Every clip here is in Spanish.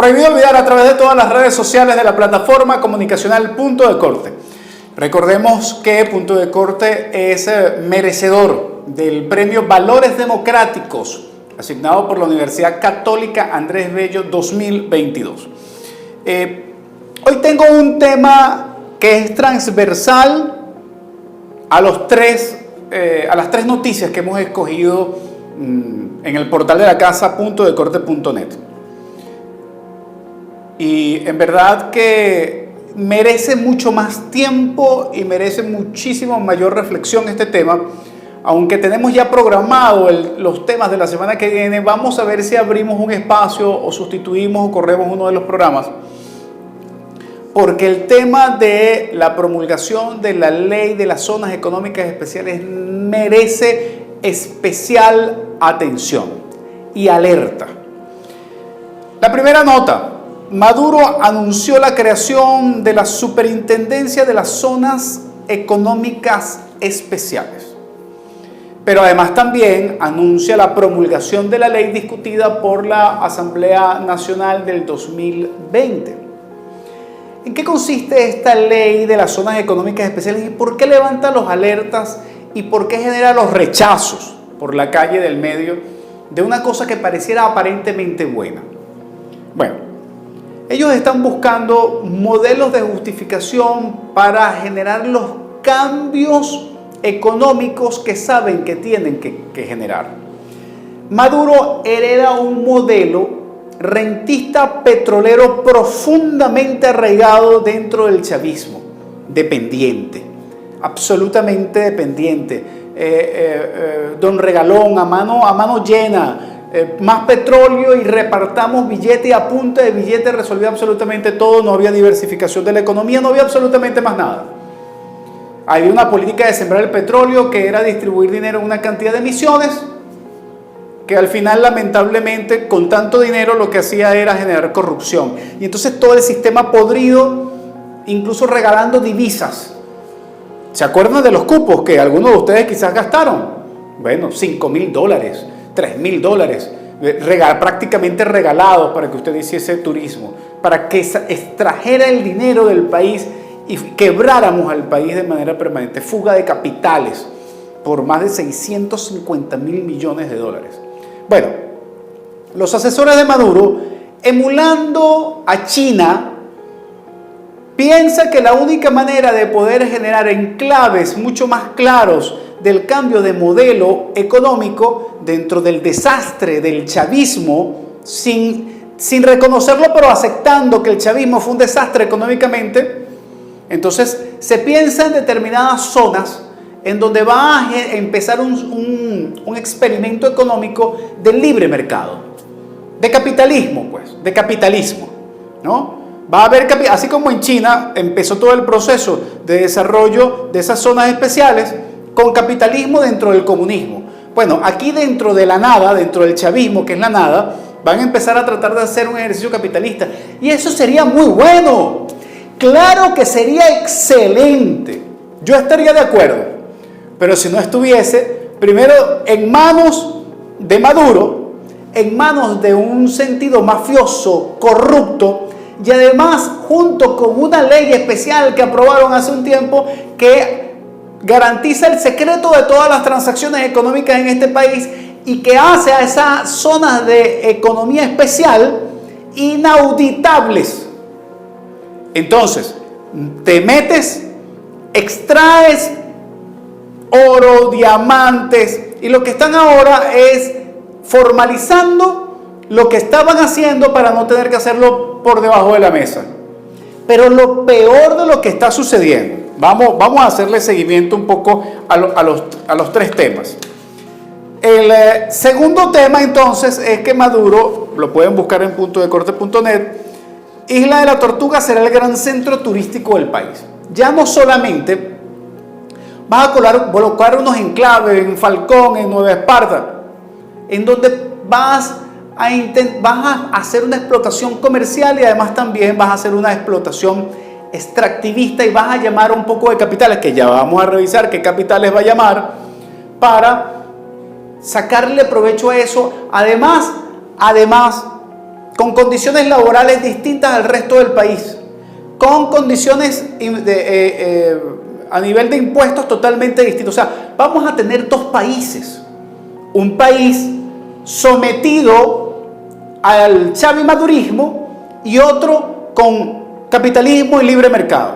Prohibido olvidar a través de todas las redes sociales de la plataforma comunicacional Punto de Corte. Recordemos que Punto de Corte es merecedor del premio Valores Democráticos asignado por la Universidad Católica Andrés Bello 2022. Hoy tengo un tema que es transversal a las tres noticias que hemos escogido en el portal de la casa puntodecorte.net. Y en verdad que merece mucho más tiempo y merece muchísimo mayor reflexión este tema. Aunque tenemos ya programado los temas de la semana que viene, vamos a ver si abrimos un espacio o sustituimos o corremos uno de los programas. Porque el tema de la promulgación de la ley de las zonas económicas especiales merece especial atención y alerta. La primera nota: Maduro anunció la creación de la Superintendencia de las Zonas Económicas Especiales. Pero además también anuncia la promulgación de la ley discutida por la Asamblea Nacional del 2020. ¿En qué consiste esta ley de las zonas económicas especiales y por qué levanta los alertas y por qué genera los rechazos por la calle del medio de una cosa que pareciera aparentemente buena? Bueno, ellos están buscando modelos de justificación para generar los cambios económicos que saben que tienen que generar. Maduro hereda un modelo rentista petrolero profundamente arraigado dentro del chavismo, dependiente, absolutamente dependiente. Don Regalón, a mano llena, más petróleo y repartamos billete, y a punta de billete resolvió absolutamente todo. No había diversificación de la economía, no había absolutamente más nada. Había una política de sembrar el petróleo que era distribuir dinero en una cantidad de emisiones que al final, lamentablemente, con tanto dinero lo que hacía era generar corrupción. Y entonces todo el sistema podrido, incluso regalando divisas. ¿Se acuerdan de los cupos que algunos de ustedes quizás gastaron? Bueno, $5,000, $3,000, prácticamente regalados para que usted hiciese turismo, para que extrajera el dinero del país y quebráramos al país de manera permanente. Fuga de capitales por más de $650,000 millones. Bueno, los asesores de Maduro, emulando a China, piensan que la única manera de poder generar enclaves mucho más claros del cambio de modelo económico dentro del desastre del chavismo, sin reconocerlo, pero aceptando que el chavismo fue un desastre económicamente, entonces se piensa en determinadas zonas en donde va a empezar un experimento económico del libre mercado, de capitalismo, ¿no? Va a haber, así como en China empezó todo el proceso de desarrollo de esas zonas especiales con capitalismo dentro del comunismo. Bueno, aquí dentro de la nada, dentro del chavismo, que es la nada, van a empezar a tratar de hacer un ejercicio capitalista. Y eso sería muy bueno. Claro que sería excelente. Yo estaría de acuerdo. Pero si no estuviese, primero, en manos de Maduro, en manos de un sentido mafioso, corrupto, y además junto con una ley especial que aprobaron hace un tiempo que garantiza el secreto de todas las transacciones económicas en este país y que hace a esas zonas de economía especial inauditables. Entonces, te metes, extraes oro, diamantes, y lo que están ahora es formalizando lo que estaban haciendo para no tener que hacerlo por debajo de la mesa. Pero lo peor de lo que está sucediendo, vamos a hacerle seguimiento un poco a los tres temas. El segundo tema entonces es que Maduro, lo pueden buscar en puntodecorte.net, Isla de la Tortuga será el gran centro turístico del país. Ya no solamente vas a colocar unos enclaves en Falcón, en Nueva Esparta, en donde vas a hacer una explotación comercial y además también vas a hacer una explotación extractivista y vas a llamar a un poco de capitales, que ya vamos a revisar qué capitales va a llamar, para sacarle provecho a eso. Además, con condiciones laborales distintas al resto del país, con condiciones a nivel de impuestos totalmente distintos. O sea, vamos a tener dos países. Un país sometido al chavimadurismo y otro con capitalismo y libre mercado.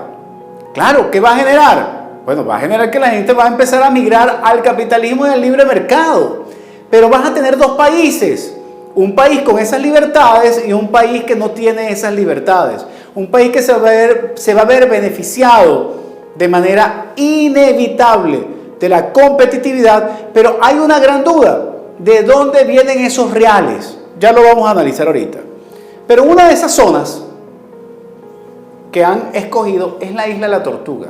Claro, ¿qué va a generar? Bueno, va a generar que la gente va a empezar a migrar al capitalismo y al libre mercado. Pero vas a tener dos países. Un país con esas libertades y un país que no tiene esas libertades. Un país que se va a ver beneficiado de manera inevitable de la competitividad, pero hay una gran duda. ¿De dónde vienen esos reales? Ya lo vamos a analizar ahorita. Pero una de esas zonas que han escogido es la Isla de la Tortuga.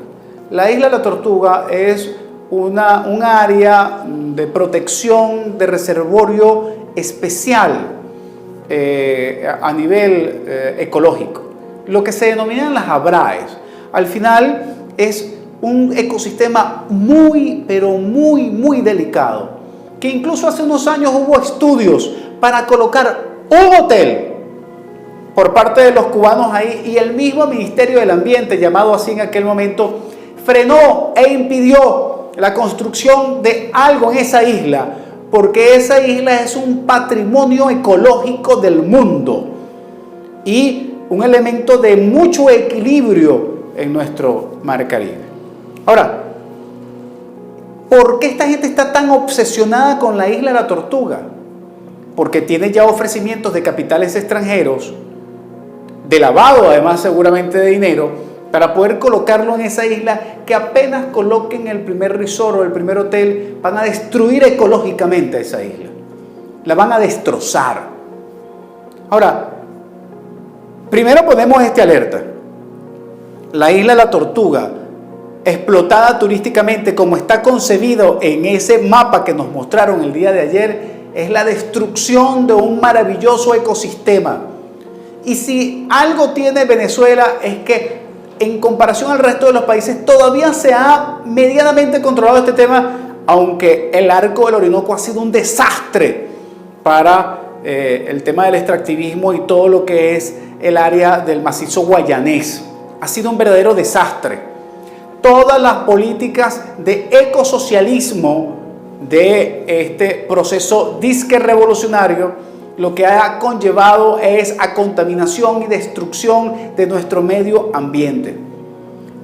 La Isla de la Tortuga es un área de protección de reservorio especial a nivel ecológico. Lo que se denominan las ABRAES. Al final es un ecosistema muy, pero muy delicado, que incluso hace unos años hubo estudios para colocar un hotel por parte de los cubanos ahí, y el mismo Ministerio del Ambiente, llamado así en aquel momento, frenó e impidió la construcción de algo en esa isla, porque esa isla es un patrimonio ecológico del mundo y un elemento de mucho equilibrio en nuestro mar Caribe. Ahora, ¿por qué esta gente está tan obsesionada con la Isla de la Tortuga? Porque tiene ya ofrecimientos de capitales extranjeros, de lavado además seguramente de dinero, para poder colocarlo en esa isla, que apenas coloquen el primer resort o el primer hotel, van a destruir ecológicamente esa isla. La van a destrozar. Ahora, primero ponemos alerta. La Isla de la Tortuga, explotada turísticamente como está concebido en ese mapa que nos mostraron el día de ayer, es la destrucción de un maravilloso ecosistema. Y si algo tiene Venezuela es que en comparación al resto de los países todavía se ha medianamente controlado este tema, aunque el arco del Orinoco ha sido un desastre para el tema del extractivismo y todo lo que es el área del macizo guayanés. Ha sido un verdadero desastre. Todas las políticas de ecosocialismo de este proceso disque revolucionario lo que ha conllevado es a contaminación y destrucción de nuestro medio ambiente.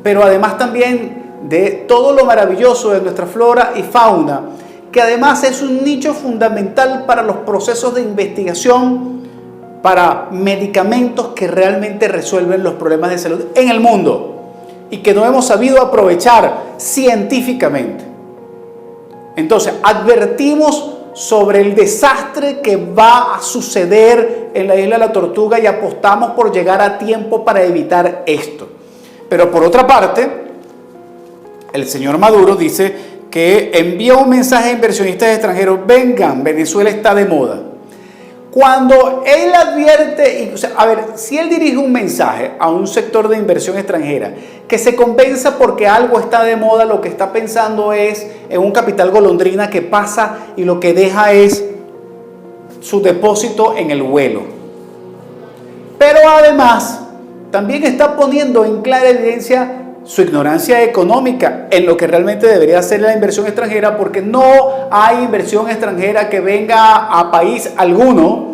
Pero además también de todo lo maravilloso de nuestra flora y fauna, que además es un nicho fundamental para los procesos de investigación, para medicamentos que realmente resuelven los problemas de salud en el mundo y que no hemos sabido aprovechar científicamente. Entonces, advertimos sobre el desastre que va a suceder en la Isla de la Tortuga y apostamos por llegar a tiempo para evitar esto. Pero por otra parte, el señor Maduro dice que envía un mensaje a inversionistas extranjeros: vengan, Venezuela está de moda. Cuando él advierte, a ver, si él dirige un mensaje a un sector de inversión extranjera que se compensa porque algo está de moda, lo que está pensando es en un capital golondrina que pasa y lo que deja es su depósito en el vuelo. Pero además también está poniendo en clara evidencia su ignorancia económica en lo que realmente debería ser la inversión extranjera, porque no hay inversión extranjera que venga a país alguno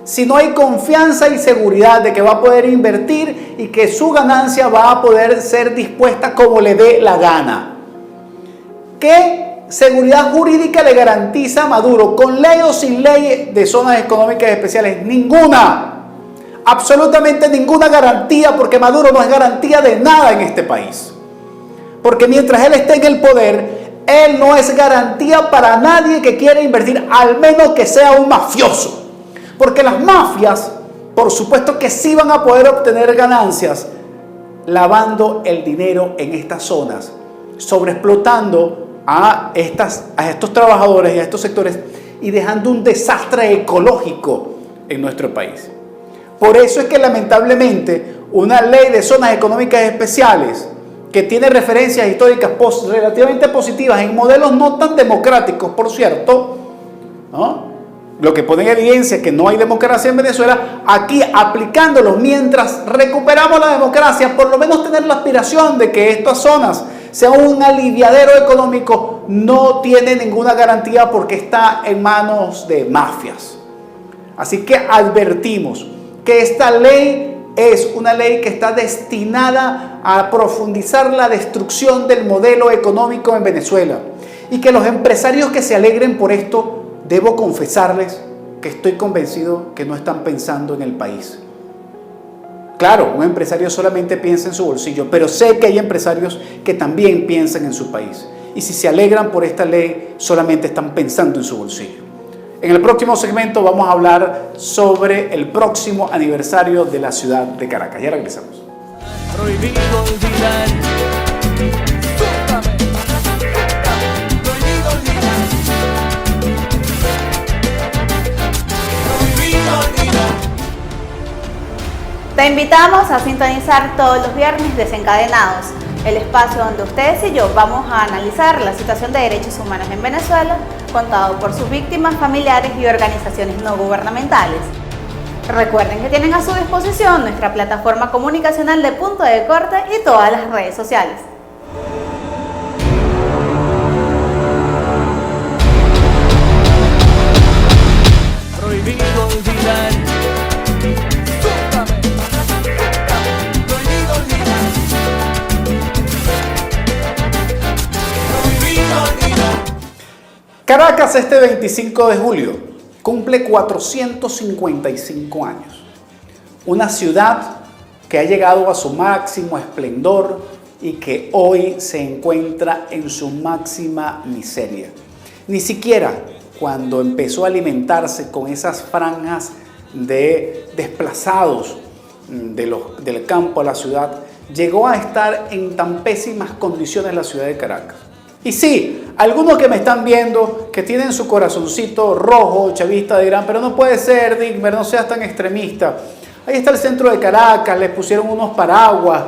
si no hay confianza y seguridad de que va a poder invertir y que su ganancia va a poder ser dispuesta como le dé la gana. ¿Qué seguridad jurídica le garantiza a Maduro, con ley o sin ley, de zonas económicas especiales? Ninguna. Absolutamente ninguna garantía, porque Maduro no es garantía de nada en este país. Porque mientras él esté en el poder, él no es garantía para nadie que quiera invertir, al menos que sea un mafioso. Porque las mafias, por supuesto que sí van a poder obtener ganancias lavando el dinero en estas zonas, sobreexplotando a estos trabajadores y a estos sectores y dejando un desastre ecológico en nuestro país. Por eso es que lamentablemente una ley de zonas económicas especiales que tiene referencias históricas relativamente positivas en modelos no tan democráticos, por cierto, ¿no?, lo que pone en evidencia que no hay democracia en Venezuela, aquí aplicándolo mientras recuperamos la democracia, por lo menos tener la aspiración de que estas zonas sean un aliviadero económico, no tiene ninguna garantía porque está en manos de mafias. Así que advertimos que esta ley es una ley que está destinada a profundizar la destrucción del modelo económico en Venezuela y que los empresarios que se alegren por esto, debo confesarles que estoy convencido que no están pensando en el país. Claro, un empresario solamente piensa en su bolsillo, pero sé que hay empresarios que también piensan en su país. Y si se alegran por esta ley, solamente están pensando en su bolsillo. En el próximo segmento vamos a hablar sobre el próximo aniversario de la ciudad de Caracas. Ya regresamos. Prohibido olvidar. Prohibido olvidar. Prohibido olvidar. Te invitamos a sintonizar todos los viernes Desencadenados, el espacio donde ustedes y yo vamos a analizar la situación de derechos humanos en Venezuela, contado por sus víctimas, familiares y organizaciones no gubernamentales. Recuerden que tienen a su disposición nuestra plataforma comunicacional de Punto de Corte y todas las redes sociales. Prohibido olvidar. Prohibido olvidar. Prohibido olvidar. Caracas este 25 de julio cumple 455 años. Una ciudad que ha llegado a su máximo esplendor y que hoy se encuentra en su máxima miseria. Ni siquiera cuando empezó a alimentarse con esas franjas de desplazados del campo a la ciudad, llegó a estar en tan pésimas condiciones la ciudad de Caracas. Y sí, algunos que me están viendo, que tienen su corazoncito rojo, chavista, dirán, pero no puede ser, Digmer, no seas tan extremista. Ahí está el centro de Caracas, les pusieron unos paraguas,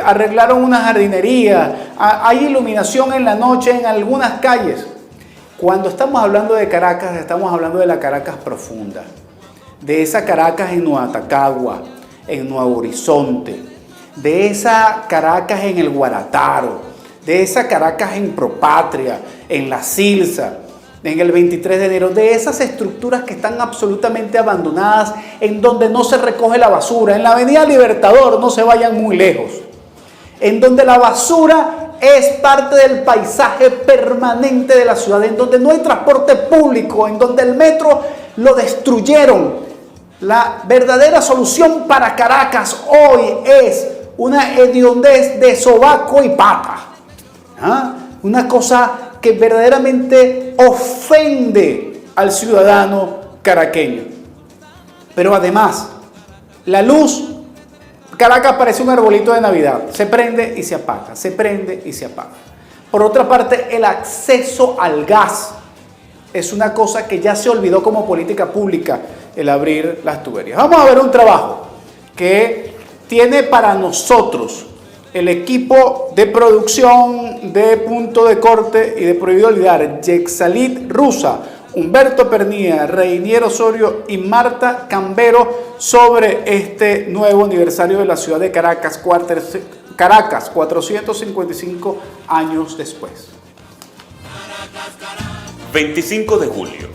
arreglaron una jardinería, hay iluminación en la noche en algunas calles. Cuando estamos hablando de Caracas, estamos hablando de la Caracas profunda, de esa Caracas en Nueva Tacagua, en Nuevo Horizonte, de esa Caracas en el Guarataro, de esa Caracas en Propatria, en La Silsa, en el 23 de enero, de esas estructuras que están absolutamente abandonadas, en donde no se recoge la basura, en la Avenida Libertador, no se vayan muy lejos, en donde la basura es parte del paisaje permanente de la ciudad, en donde no hay transporte público, en donde el metro lo destruyeron. La verdadera solución para Caracas hoy es una hediondez de sobaco y pata. Una cosa que verdaderamente ofende al ciudadano caraqueño. Pero además, la luz, Caracas parece un arbolito de Navidad, se prende y se apaga, se prende y se apaga. Por otra parte, el acceso al gas es una cosa que ya se olvidó como política pública, el abrir las tuberías. Vamos a ver un trabajo que tiene para nosotros el equipo de producción de Punto de Corte y de Prohibido Olvidar, Yexalit Rusa, Humberto Pernía, Reinier Osorio y Marta Cambero, sobre este nuevo aniversario de la ciudad de Caracas, 455 años después. 25 de julio,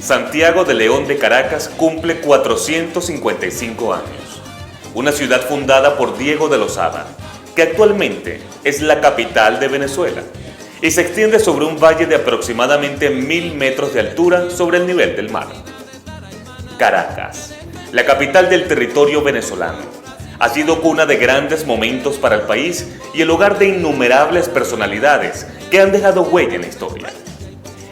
Santiago de León de Caracas cumple 455 años. Una ciudad fundada por Diego de Lozada, que actualmente es la capital de Venezuela y se extiende sobre un valle de aproximadamente 1000 metros de altura sobre el nivel del mar. Caracas, la capital del territorio venezolano, ha sido cuna de grandes momentos para el país y el hogar de innumerables personalidades que han dejado huella en la historia.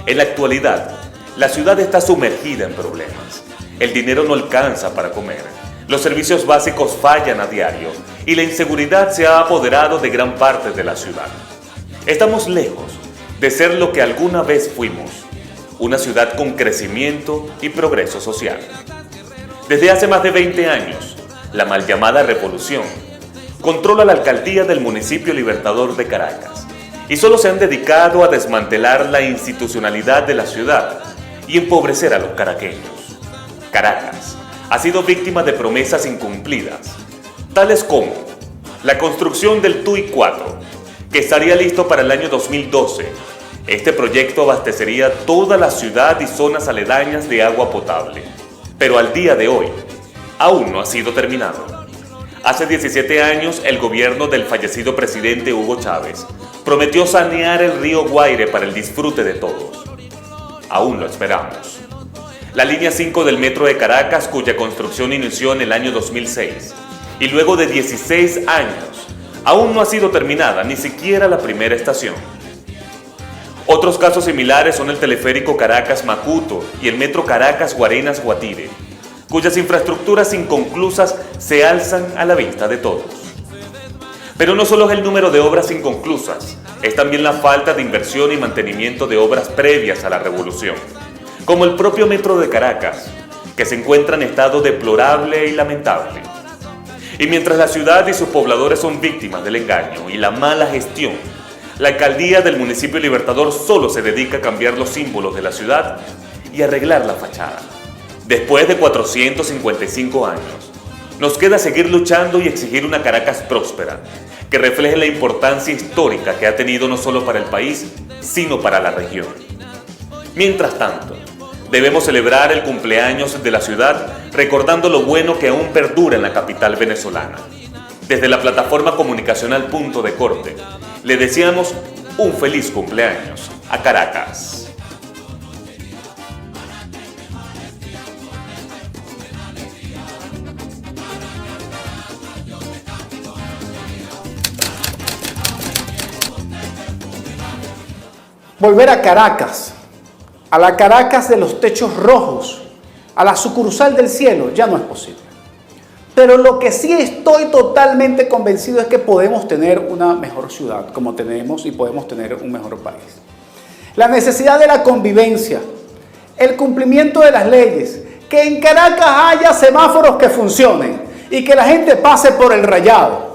En la actualidad, la ciudad está sumergida en problemas. El dinero no alcanza para comer. Los servicios básicos fallan a diario y la inseguridad se ha apoderado de gran parte de la ciudad. Estamos lejos de ser lo que alguna vez fuimos, una ciudad con crecimiento y progreso social. Desde hace más de 20 años, la mal llamada Revolución controla la alcaldía del municipio Libertador de Caracas y solo se han dedicado a desmantelar la institucionalidad de la ciudad y empobrecer a los caraqueños. Caracas ha sido víctima de promesas incumplidas, tales como la construcción del TUI 4, que estaría listo para el año 2012. Este proyecto abastecería toda la ciudad y zonas aledañas de agua potable, pero al día de hoy aún no ha sido terminado. Hace 17 años, el gobierno del fallecido presidente Hugo Chávez prometió sanear el río Guaire para el disfrute de todos. Aún lo esperamos. La línea 5 del metro de Caracas, cuya construcción inició en el año 2006, y luego de 16 años, aún no ha sido terminada ni siquiera la primera estación. Otros casos similares son el teleférico Caracas-Macuto y el metro Caracas-Guarenas-Guatire, cuyas infraestructuras inconclusas se alzan a la vista de todos. Pero no solo es el número de obras inconclusas, es también la falta de inversión y mantenimiento de obras previas a la revolución, como el propio metro de Caracas, que se encuentra en estado deplorable y lamentable. Y mientras la ciudad y sus pobladores son víctimas del engaño y la mala gestión, la alcaldía del municipio Libertador solo se dedica a cambiar los símbolos de la ciudad y arreglar la fachada. Después de 455 años, nos queda seguir luchando y exigir una Caracas próspera, que refleje la importancia histórica que ha tenido no solo para el país, sino para la región. Mientras tanto, debemos celebrar el cumpleaños de la ciudad recordando lo bueno que aún perdura en la capital venezolana. Desde la plataforma comunicacional Punto de Corte, le deseamos un feliz cumpleaños a Caracas. Volver a Caracas, a la Caracas de los techos rojos, a la sucursal del cielo, ya no es posible. Pero lo que sí estoy totalmente convencido es que podemos tener una mejor ciudad, como tenemos, y podemos tener un mejor país. La necesidad de la convivencia, el cumplimiento de las leyes, que en Caracas haya semáforos que funcionen y que la gente pase por el rayado.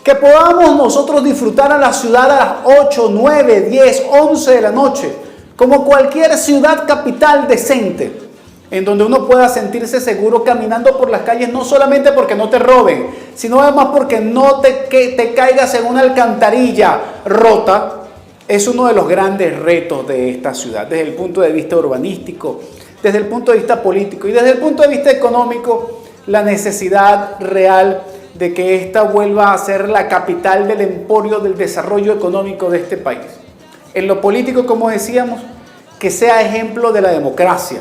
Que podamos nosotros disfrutar a la ciudad a las 8, 9, 10, 11 de la noche, como cualquier ciudad capital decente, en donde uno pueda sentirse seguro caminando por las calles, no solamente porque no te roben, sino además porque no te caigas en una alcantarilla rota. Es uno de los grandes retos de esta ciudad, desde el punto de vista urbanístico, desde el punto de vista político y desde el punto de vista económico, la necesidad real de que ésta vuelva a ser la capital del emporio del desarrollo económico de este país. En lo político, como decíamos, que sea ejemplo de la democracia,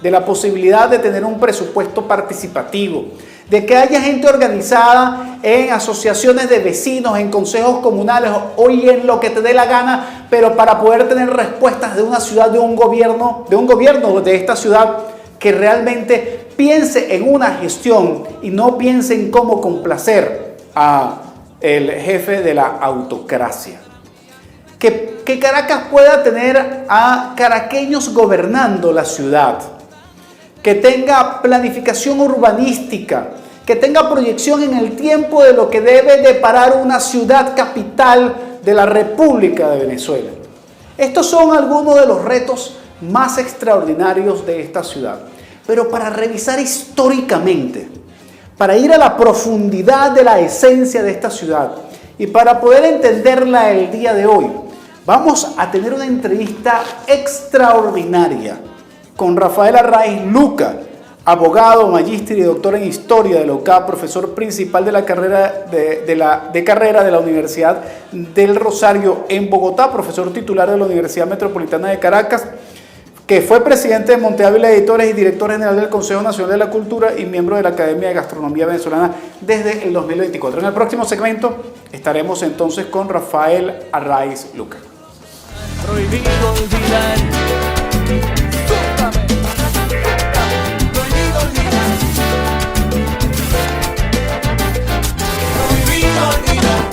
de la posibilidad de tener un presupuesto participativo, de que haya gente organizada en asociaciones de vecinos, en consejos comunales, hoy en lo que te dé la gana, pero para poder tener respuestas de una ciudad, de un gobierno de esta ciudad que realmente piense en una gestión y no piense en cómo complacer a el jefe de la autocracia. Que Caracas pueda tener a caraqueños gobernando la ciudad, que tenga planificación urbanística, que tenga proyección en el tiempo de lo que debe deparar una ciudad capital de la República de Venezuela. Estos son algunos de los retos más extraordinarios de esta ciudad. Pero para revisar históricamente, para ir a la profundidad de la esencia de esta ciudad y para poder entenderla el día de hoy, vamos a tener una entrevista extraordinaria con Rafael Arraiz Luca, abogado, magíster y doctor en Historia de la UCAP, profesor principal de la carrera de la Universidad del Rosario en Bogotá, profesor titular de la Universidad Metropolitana de Caracas, que fue presidente de Monte Ávila Editores y director general del Consejo Nacional de la Cultura y miembro de la Academia de Gastronomía Venezolana desde el 2024. En el próximo segmento estaremos entonces con Rafael Arraiz Luca. Prohibido olvidar. Prohibido olvidar. Prohibido olvidar.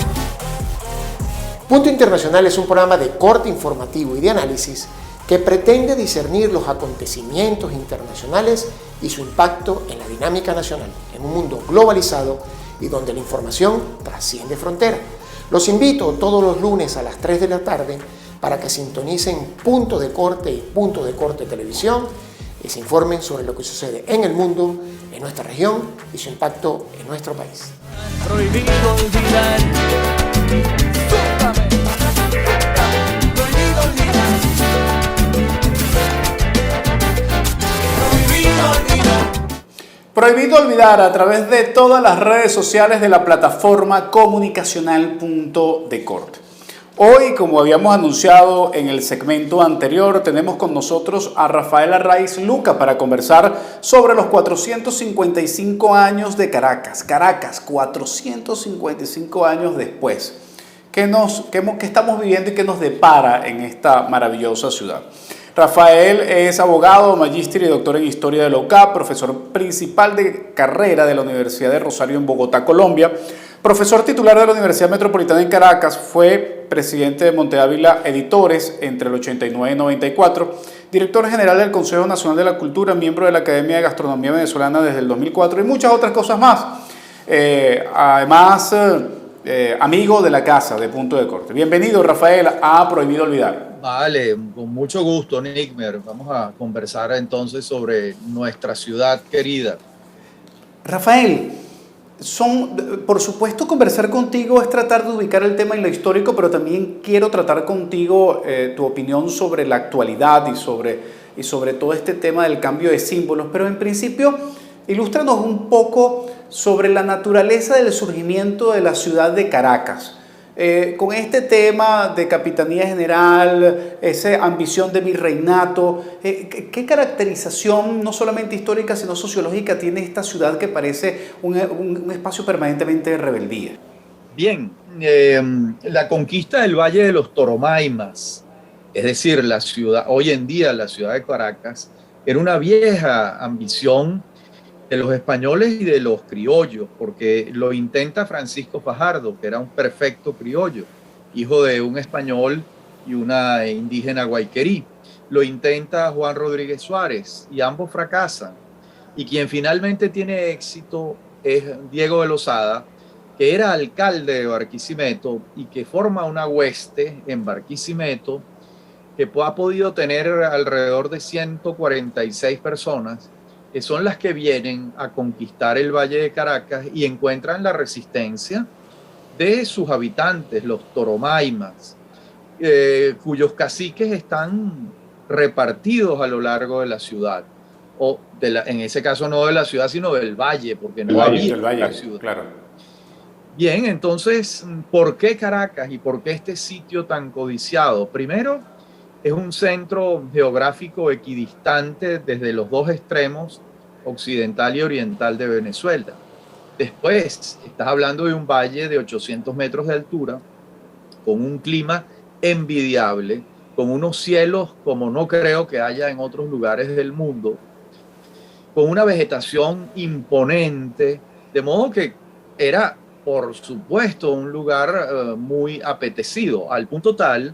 Punto Internacional es un programa de corte informativo y de análisis que pretende discernir los acontecimientos internacionales y su impacto en la dinámica nacional, en un mundo globalizado y donde la información trasciende fronteras. Los invito todos los lunes a las 3 de la tarde para que sintonicen Punto de Corte y Punto de Corte Televisión y se informen sobre lo que sucede en el mundo, en nuestra región y su impacto en nuestro país. Prohibido olvidar. Súbame. Prohibido olvidar. Prohibido olvidar. Prohibido olvidar a través de todas las redes sociales de la plataforma comunicacional.decort. Hoy, como habíamos anunciado en el segmento anterior, tenemos con nosotros a Rafael Arraiz Luca para conversar sobre los 455 años de Caracas. Caracas, 455 años después. ¿Qué estamos viviendo y qué nos depara en esta maravillosa ciudad? Rafael es abogado, magíster y doctor en Historia de la UCAP, profesor principal de carrera de la Universidad de Rosario en Bogotá, Colombia, profesor titular de la Universidad Metropolitana en Caracas, fue presidente de Monte Ávila Editores entre el 89 y 94, director general del Consejo Nacional de la Cultura, miembro de la Academia de Gastronomía Venezolana desde el 2004 y muchas otras cosas más. Además, amigo de la casa de Punto de Corte. Bienvenido, Rafael, a Prohibido Olvidar. Vale, con mucho gusto, Nickmer. Vamos a conversar entonces sobre nuestra ciudad querida. Rafael, por supuesto, conversar contigo es tratar de ubicar el tema en lo histórico, pero también quiero tratar contigo tu opinión sobre la actualidad y sobre todo este tema del cambio de símbolos. Pero en principio, ilústranos un poco sobre la naturaleza del surgimiento de la ciudad de Caracas. Con este tema de Capitanía General, esa ambición de virreinato, ¿qué caracterización no solamente histórica sino sociológica tiene esta ciudad que parece un espacio permanentemente de rebeldía? Bien, la conquista del Valle de los Toromaimas, es decir, la ciudad, hoy en día la ciudad de Caracas, era una vieja ambición de los españoles y de los criollos, porque lo intenta Francisco Fajardo, que era un perfecto criollo, hijo de un español y una indígena guayquerí. Lo intenta Juan Rodríguez Suárez y ambos fracasan. Y quien finalmente tiene éxito es Diego de Lozada, que era alcalde de Barquisimeto y que forma una hueste en Barquisimeto que ha podido tener alrededor de 146 personas, que son las que vienen a conquistar el Valle de Caracas y encuentran la resistencia de sus habitantes, los Toromaimas, cuyos caciques están repartidos a lo largo de la ciudad, en ese caso no de la ciudad, sino del valle, porque no había la ciudad. Claro. Bien, entonces, ¿por qué Caracas y por qué este sitio tan codiciado? Primero, es un centro geográfico equidistante desde los dos extremos, occidental y oriental de Venezuela. Después, estás hablando de un valle de 800 metros de altura, con un clima envidiable, con unos cielos como no creo que haya en otros lugares del mundo, con una vegetación imponente, de modo que era, por supuesto, un lugar muy apetecido, al punto tal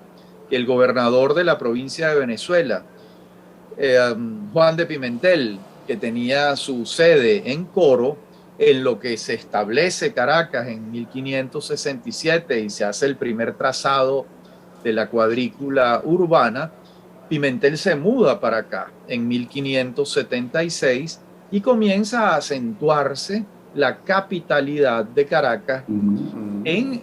que el gobernador de la provincia de Venezuela, Juan de Pimentel, que tenía su sede en Coro, en lo que se establece Caracas en 1567 y se hace el primer trazado de la cuadrícula urbana, Pimentel se muda para acá en 1576 y comienza a acentuarse la capitalidad de Caracas en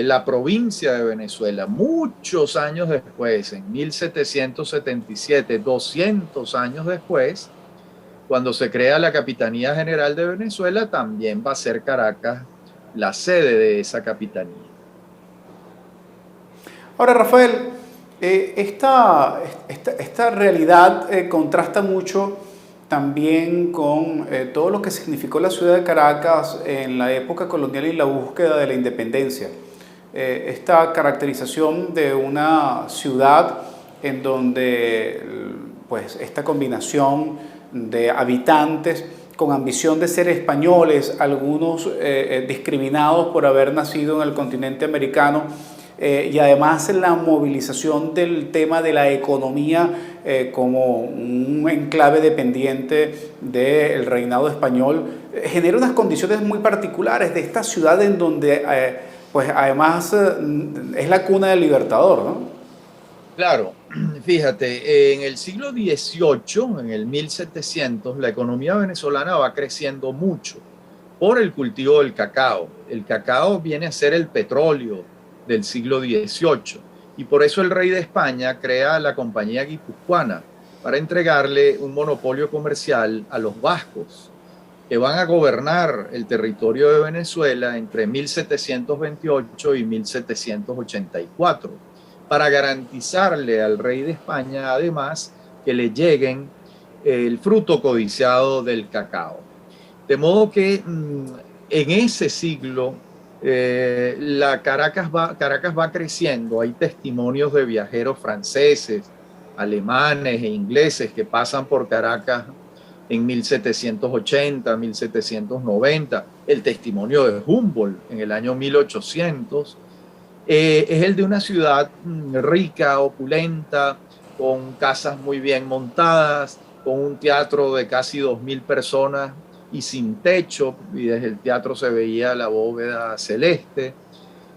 la provincia de Venezuela. Muchos años después, en 1777, 200 años después, cuando se crea la Capitanía General de Venezuela, también va a ser Caracas la sede de esa capitanía. Ahora, Rafael, esta realidad contrasta mucho también con todo lo que significó la ciudad de Caracas en la época colonial y la búsqueda de la independencia. Esta caracterización de una ciudad en donde pues, esta combinación de habitantes con ambición de ser españoles, algunos discriminados por haber nacido en el continente americano, y además la movilización del tema de la economía como un enclave dependiente del reinado español, genera unas condiciones muy particulares de esta ciudad en donde pues además es la cuna del Libertador, ¿no? Claro, Fíjate, en el siglo XVIII, en el 1700, la economía venezolana va creciendo mucho por el cultivo del cacao. El cacao viene a ser el petróleo del siglo XVIII y por eso el rey de España crea la Compañía Guipuzcoana para entregarle un monopolio comercial a los vascos, que van a gobernar el territorio de Venezuela entre 1728 y 1784, para garantizarle al rey de España, además, que le lleguen el fruto codiciado del cacao. De modo que en ese siglo Caracas va creciendo. Hay testimonios de viajeros franceses, alemanes e ingleses que pasan por Caracas en 1780, 1790. El testimonio de Humboldt en el año 1800 es el de una ciudad rica, opulenta, con casas muy bien montadas, con un teatro de casi 2.000 personas y sin techo, y desde el teatro se veía la bóveda celeste.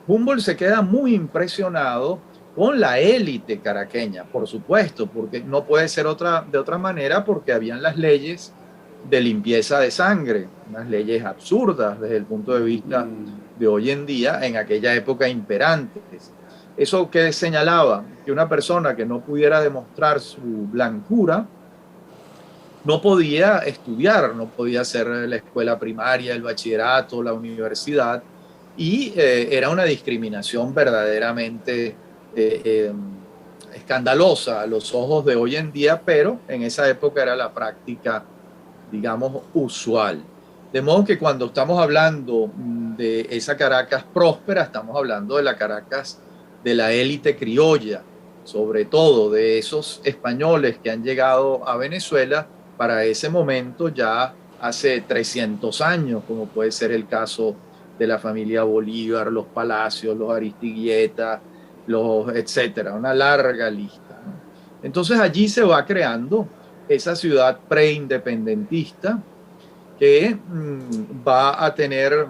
Humboldt se queda muy impresionado con la élite caraqueña, por supuesto, porque no puede ser de otra manera, porque habían las leyes de limpieza de sangre, unas leyes absurdas desde el punto de vista de hoy en día, en aquella época imperantes. Eso que señalaba, que una persona que no pudiera demostrar su blancura no podía estudiar, no podía hacer la escuela primaria, el bachillerato, la universidad, y era una discriminación verdaderamente escandalosa a los ojos de hoy en día, pero en esa época era la práctica, digamos, usual. De modo que cuando estamos hablando de esa Caracas próspera, estamos hablando de la Caracas de la élite criolla, sobre todo de esos españoles que han llegado a Venezuela para ese momento ya hace 300 años, como puede ser el caso de la familia Bolívar, los Palacios, los Aristiguieta, etcétera, una larga lista, ¿no? Entonces allí se va creando esa ciudad preindependentista que va a tener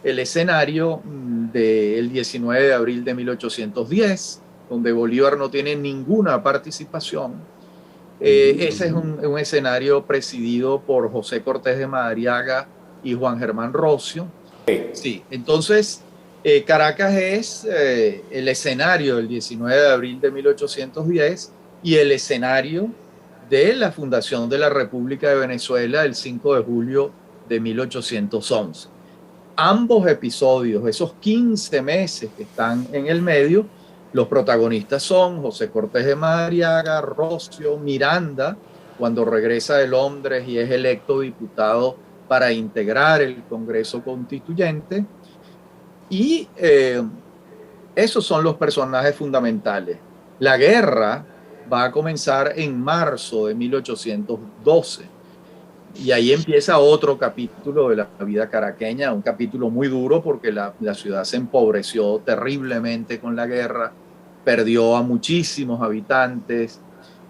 el escenario del 19 de abril de 1810, donde Bolívar no tiene ninguna participación. Ese es un escenario presidido por José Cortés de Madariaga y Juan Germán Rocio. Sí, entonces Caracas es el escenario del 19 de abril de 1810 y el escenario de la fundación de la República de Venezuela el 5 de julio de 1811. Ambos episodios, esos 15 meses que están en el medio, los protagonistas son José Cortés de Madariaga, Rocio, Miranda, cuando regresa de Londres y es electo diputado para integrar el Congreso Constituyente, y esos son los personajes fundamentales. La guerra va a comenzar en marzo de 1812 y ahí empieza otro capítulo de la vida caraqueña, un capítulo muy duro porque la ciudad se empobreció terriblemente con la guerra, perdió a muchísimos habitantes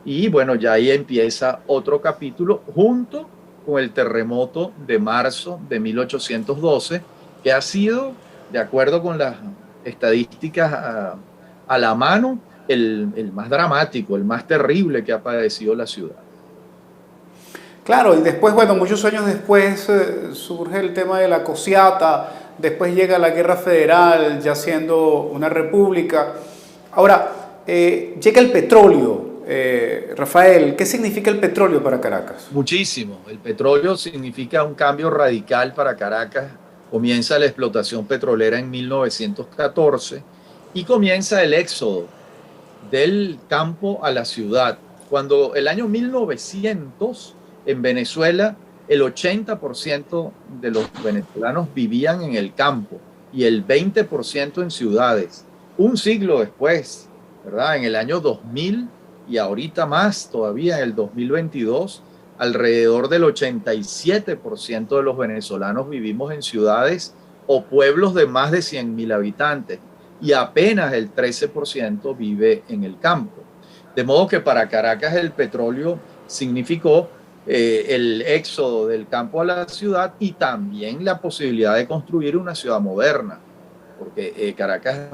y bueno, ya ahí empieza otro capítulo junto con el terremoto de marzo de 1812, que ha sido, de acuerdo con las estadísticas a la mano, el más dramático, el más terrible que ha padecido la ciudad. Claro, y después, bueno, muchos años después surge el tema de la Cociata, después llega la Guerra Federal, ya siendo una república. Ahora, llega el petróleo. Rafael, ¿qué significa el petróleo para Caracas? Muchísimo. El petróleo significa un cambio radical para Caracas. Comienza la explotación petrolera en 1914 y comienza el éxodo del campo a la ciudad. Cuando el año 1900 en Venezuela el 80% de los venezolanos vivían en el campo y el 20% en ciudades. Un siglo después, ¿verdad? En el año 2000 y ahorita más todavía en el 2022, alrededor del 87% de los venezolanos vivimos en ciudades o pueblos de más de 100.000 habitantes y apenas el 13% vive en el campo. De modo que para Caracas el petróleo significó el éxodo del campo a la ciudad y también la posibilidad de construir una ciudad moderna, porque Caracas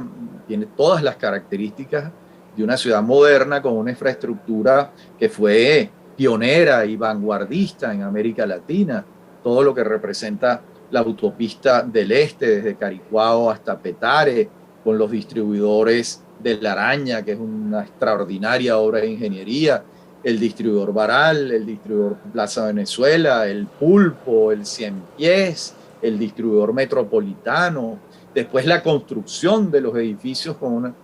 tiene todas las características de una ciudad moderna con una infraestructura que fue pionera y vanguardista en América Latina. Todo lo que representa la autopista del Este, desde Caricuao hasta Petare, con los distribuidores de La Araña, que es una extraordinaria obra de ingeniería, el distribuidor Baral, el distribuidor Plaza Venezuela, el Pulpo, el Cien Pies, el distribuidor Metropolitano, después la construcción de los edificios con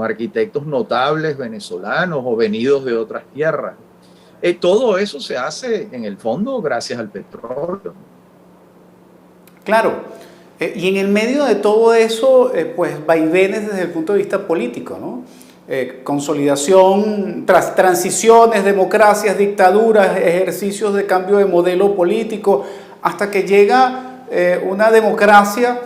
arquitectos notables venezolanos o venidos de otras tierras. Todo eso se hace en el fondo gracias al petróleo. Claro, y en el medio de todo eso, pues vaivenes desde el punto de vista político, ¿no? Consolidación, transiciones, democracias, dictaduras, ejercicios de cambio de modelo político, hasta que llega una democracia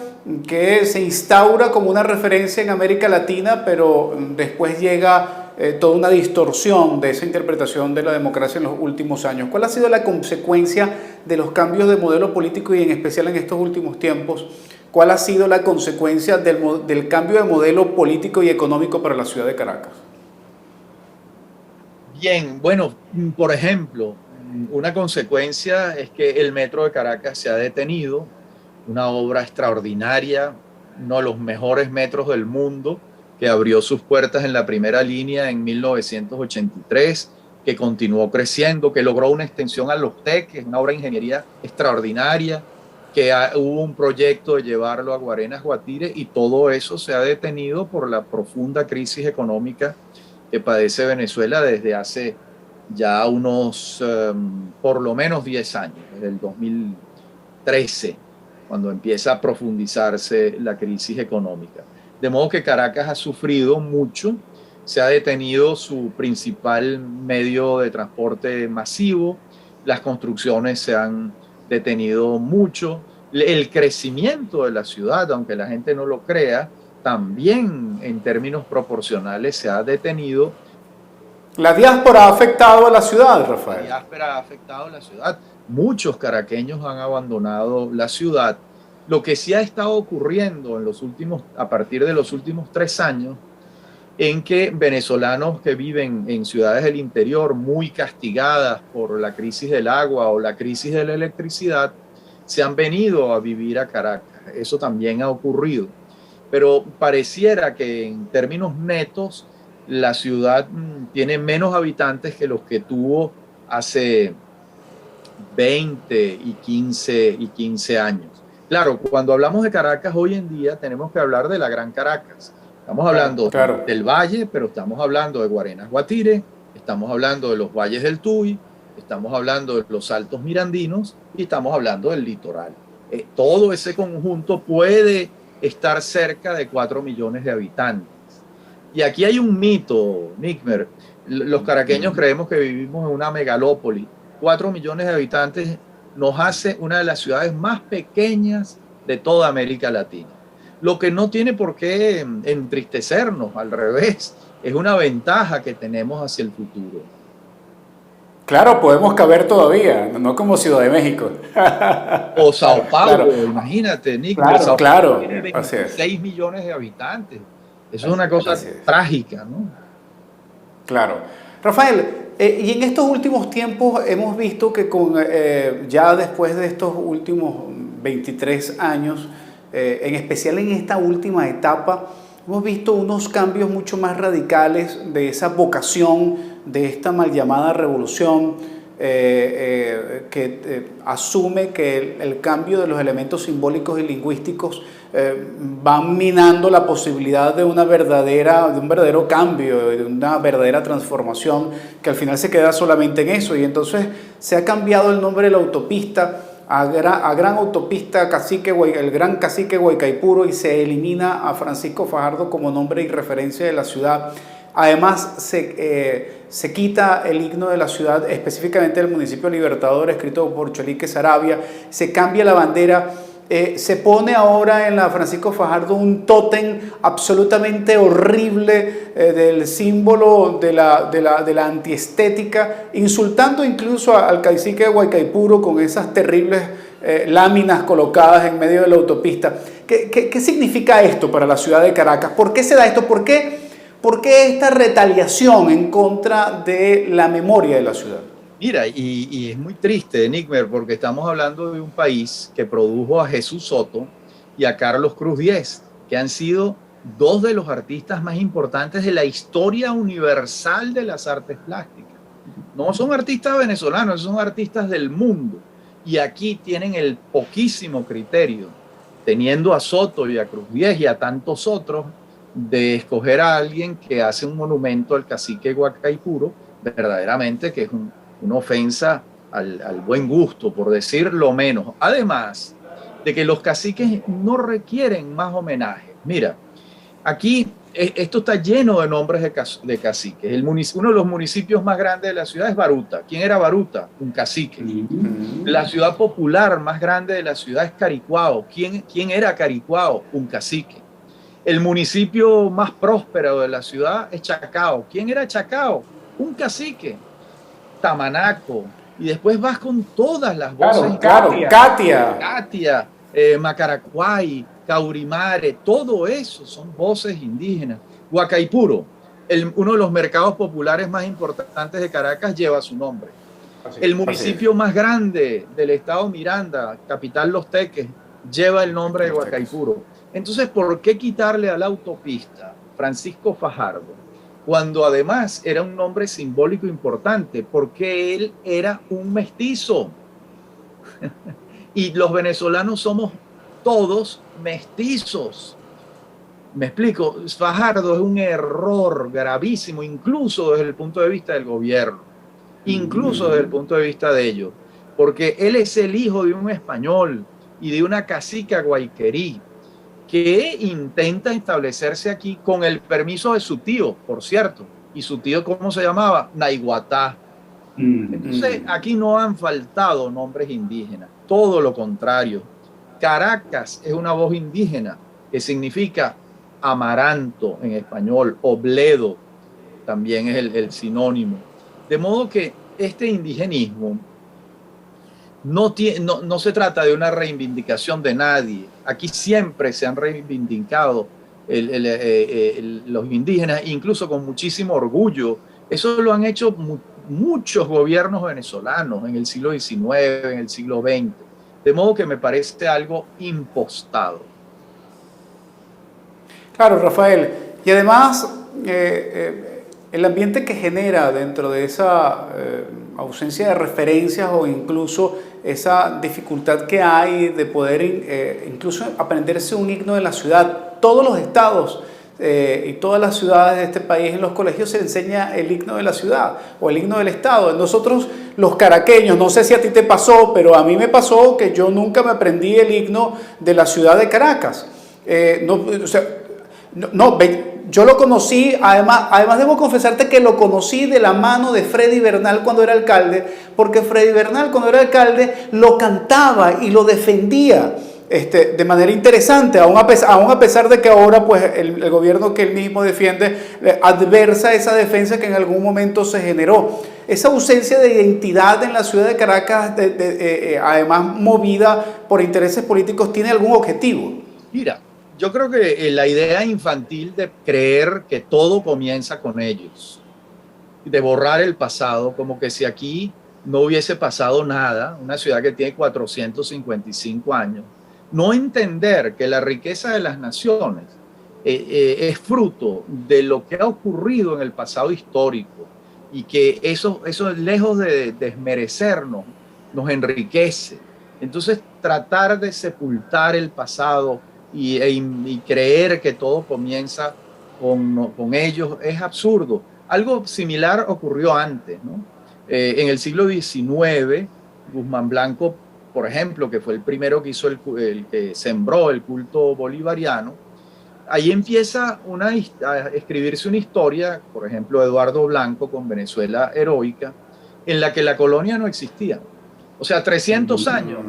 que se instaura como una referencia en América Latina, pero después llega toda una distorsión de esa interpretación de la democracia en los últimos años. ¿Cuál ha sido la consecuencia de los cambios de modelo político y en especial en estos últimos tiempos? ¿Cuál ha sido la consecuencia del cambio de modelo político y económico para la ciudad de Caracas? Bien, bueno, por ejemplo, una consecuencia es que el metro de Caracas se ha detenido, una obra extraordinaria, uno de los mejores metros del mundo, que abrió sus puertas en la primera línea en 1983, que continuó creciendo, que logró una extensión a Los Teques, una obra de ingeniería extraordinaria, que hubo un proyecto de llevarlo a Guarenas, Guatire, y todo eso se ha detenido por la profunda crisis económica que padece Venezuela desde hace ya unos, por lo menos 10 años, desde el 2013, cuando empieza a profundizarse la crisis económica. De modo que Caracas ha sufrido mucho, se ha detenido su principal medio de transporte masivo, las construcciones se han detenido mucho, el crecimiento de la ciudad, aunque la gente no lo crea, también en términos proporcionales se ha detenido. La diáspora ha afectado a la ciudad, Rafael. La diáspora ha afectado a la ciudad. Muchos caraqueños han abandonado la ciudad. Lo que sí ha estado ocurriendo a partir de los últimos 3 años, en que venezolanos que viven en ciudades del interior muy castigadas por la crisis del agua o la crisis de la electricidad, se han venido a vivir a Caracas. Eso también ha ocurrido. Pero pareciera que en términos netos, la ciudad tiene menos habitantes que los que tuvo hace 20 y 15 años. Claro, cuando hablamos de Caracas hoy en día tenemos que hablar de la Gran Caracas. Estamos hablando del Valle, pero estamos hablando de Guarenas, Guatire, estamos hablando de los valles del Tuy, estamos hablando de los Altos Mirandinos y estamos hablando del litoral. Todo ese conjunto puede estar cerca de 4 millones de habitantes. Y aquí hay un mito, Nickmer. Los caraqueños creemos que vivimos en una megalópoli. 4 millones de habitantes nos hace una de las ciudades más pequeñas de toda América Latina. Lo que no tiene por qué entristecernos, al revés, es una ventaja que tenemos hacia el futuro. Claro, podemos caber todavía, no como Ciudad de México. O Sao Paulo, claro. Imagínate, Nick. Claro, Sao claro. Paulo tiene 26 millones de habitantes. Eso es una cosa trágica, ¿no? Claro. Rafael, y en estos últimos tiempos hemos visto que ya después de estos últimos 23 años, en especial en esta última etapa, hemos visto unos cambios mucho más radicales de esa vocación, de esta mal llamada revolución, que asume que el cambio de los elementos simbólicos y lingüísticos van minando la posibilidad de un verdadero cambio, de una verdadera transformación, que al final se queda solamente en eso. Y entonces se ha cambiado el nombre de la autopista a Gran Autopista el Gran Cacique Guaycaipuro, y se elimina a Francisco Fajardo como nombre y referencia de la ciudad. Además, se quita el himno de la ciudad, específicamente del municipio Libertador, escrito por Cholique Saravia, se cambia la bandera, se pone ahora en la Francisco Fajardo un tótem absolutamente horrible del símbolo de la antiestética, insultando incluso al cacique de Guaycaipuro con esas terribles láminas colocadas en medio de la autopista. ¿Qué significa esto para la ciudad de Caracas? ¿Por qué se da esto? ¿Por qué ¿Por qué esta retaliación en contra de la memoria de la ciudad? Mira, y es muy triste, Nickmer, porque estamos hablando de un país que produjo a Jesús Soto y a Carlos Cruz Diez, que han sido dos de los artistas más importantes de la historia universal de las artes plásticas. No son artistas venezolanos, son artistas del mundo. Y aquí tienen el poquísimo criterio, teniendo a Soto y a Cruz Diez y a tantos otros, de escoger a alguien que hace un monumento al cacique Guacaipuro, verdaderamente que es una ofensa al buen gusto, por decir lo menos. Además de que los caciques no requieren más homenaje. Mira, aquí esto está lleno de nombres de caciques. Uno de los municipios más grandes de la ciudad es Baruta. ¿Quién era Baruta? Un cacique. La ciudad popular más grande de la ciudad es Caricuao. ¿Quién era Caricuao? Un cacique. El municipio más próspero de la ciudad es Chacao. ¿Quién era Chacao? Un cacique. Tamanaco. Y después vas con todas las voces. Claro, Catia. Macaracuay, Caurimare, todo eso son voces indígenas. Guacaipuro, uno de los mercados populares más importantes de Caracas, lleva su nombre. El municipio más grande del estado Miranda, capital Los Teques, lleva el nombre de Guacaipuro. Entonces, ¿por qué quitarle a la autopista Francisco Fajardo, cuando además era un nombre simbólico importante? Porque él era un mestizo. Y los venezolanos somos todos mestizos. Me explico, Fajardo es un error gravísimo, incluso desde el punto de vista del gobierno, incluso desde el punto de vista de ellos, porque él es el hijo de un español y de una cacica guayquerí que intenta establecerse aquí con el permiso de su tío, por cierto. Y su tío, ¿cómo se llamaba? Naiguatá. Entonces, aquí no han faltado nombres indígenas, todo lo contrario. Caracas es una voz indígena que significa amaranto en español, obledo también es el sinónimo. De modo que este indigenismo no se trata de una reivindicación de nadie. Aquí siempre se han reivindicado los indígenas, incluso con muchísimo orgullo. Eso lo han hecho muchos gobiernos venezolanos en el siglo XIX, en el siglo XX. De modo que me parece algo impostado. Claro, Rafael. Y además, el ambiente que genera dentro de esa ausencia de referencias o incluso esa dificultad que hay de poder incluso aprenderse un himno de la ciudad. Todos los estados y todas las ciudades de este país, en los colegios se enseña el himno de la ciudad o el himno del estado. Nosotros los caraqueños, no sé si a ti te pasó, pero a mí me pasó que yo nunca me aprendí el himno de la ciudad de Caracas. Yo lo conocí, además debo confesarte que lo conocí de la mano de Freddy Bernal cuando era alcalde, porque Freddy Bernal cuando era alcalde lo cantaba y lo defendía de manera interesante, aún a pesar de que ahora pues, el gobierno que él mismo defiende adversa esa defensa que en algún momento se generó. Esa ausencia de identidad en la ciudad de Caracas, además movida por intereses políticos, ¿tiene algún objetivo? Mira, yo creo que la idea infantil de creer que todo comienza con ellos, de borrar el pasado, como que si aquí no hubiese pasado nada, una ciudad que tiene 455 años, no entender que la riqueza de las naciones es fruto de lo que ha ocurrido en el pasado histórico y que eso lejos de desmerecernos, nos enriquece. Entonces, tratar de sepultar el pasado y creer que todo comienza con ellos es absurdo. Algo similar ocurrió antes, ¿no? En el siglo XIX, Guzmán Blanco, por ejemplo, que fue el primero que hizo el que sembró el culto bolivariano, ahí empieza a escribirse una historia, por ejemplo, Eduardo Blanco con Venezuela Heroica, en la que la colonia no existía. O sea, 300 años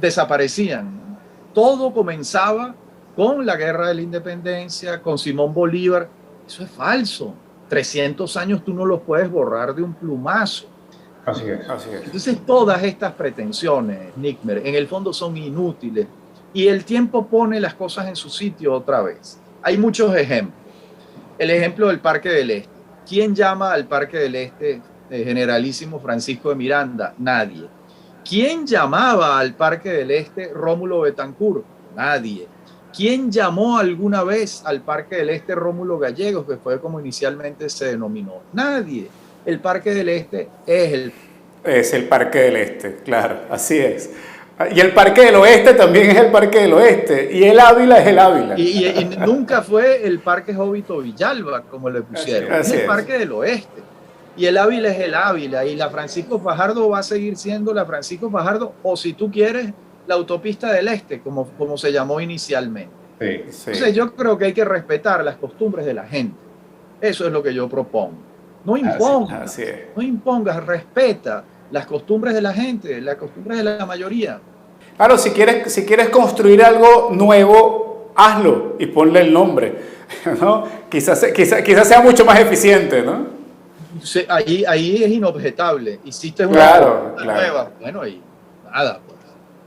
desaparecían. Todo comenzaba con la Guerra de la Independencia, con Simón Bolívar. Eso es falso. 300 años tú no los puedes borrar de un plumazo. Así es. Entonces todas estas pretensiones, Nickmer, en el fondo son inútiles y el tiempo pone las cosas en su sitio otra vez. Hay muchos ejemplos. El ejemplo del Parque del Este. ¿Quién llama al Parque del Este Generalísimo Francisco de Miranda? Nadie. ¿Quién llamaba al Parque del Este Rómulo Betancourt? Nadie. ¿Quién llamó alguna vez al Parque del Este Rómulo Gallegos, que fue como inicialmente se denominó? Nadie. El Parque del Este es el Parque del Este, claro, así es. Y el Parque del Oeste también es el Parque del Oeste. Y el Ávila es el Ávila. Y nunca fue el Parque Jovito Villalba, como le pusieron. Así es el es. Parque del Oeste. Y el Ávila es el Ávila. Y la Francisco Fajardo va a seguir siendo la Francisco Fajardo, o si tú quieres, la Autopista del Este, como se llamó inicialmente. Sí. Entonces yo creo que hay que respetar las costumbres de la gente. Eso es lo que yo propongo. No impongas, Así es. no impongas, respeta las costumbres de la gente, las costumbres de la mayoría. Claro, si quieres construir algo nuevo, hazlo y ponle el nombre, ¿no? Quizás sea mucho más eficiente, ¿no? Ahí es inobjetable. Hiciste una Claro, cosa claro. nueva. Bueno, y nada, pues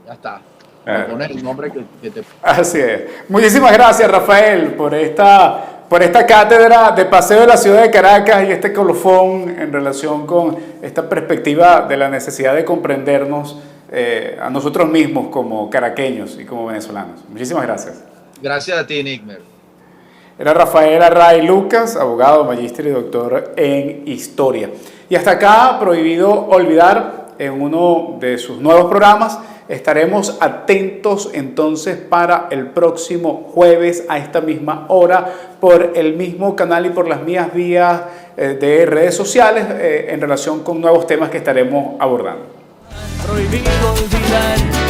ya está. Claro. Pones el nombre que te... Así es. Muchísimas gracias, Rafael, por esta cátedra de paseo de la ciudad de Caracas y este colofón en relación con esta perspectiva de la necesidad de comprendernos a nosotros mismos como caraqueños y como venezolanos. Muchísimas gracias. Gracias a ti, Nickmer. Era Rafael Array Lucas, abogado, magíster y doctor en Historia. Y hasta acá, Prohibido Olvidar, en uno de sus nuevos programas. Estaremos atentos entonces para el próximo jueves a esta misma hora por el mismo canal y por las mías vías de redes sociales en relación con nuevos temas que estaremos abordando. Prohibido olvidar.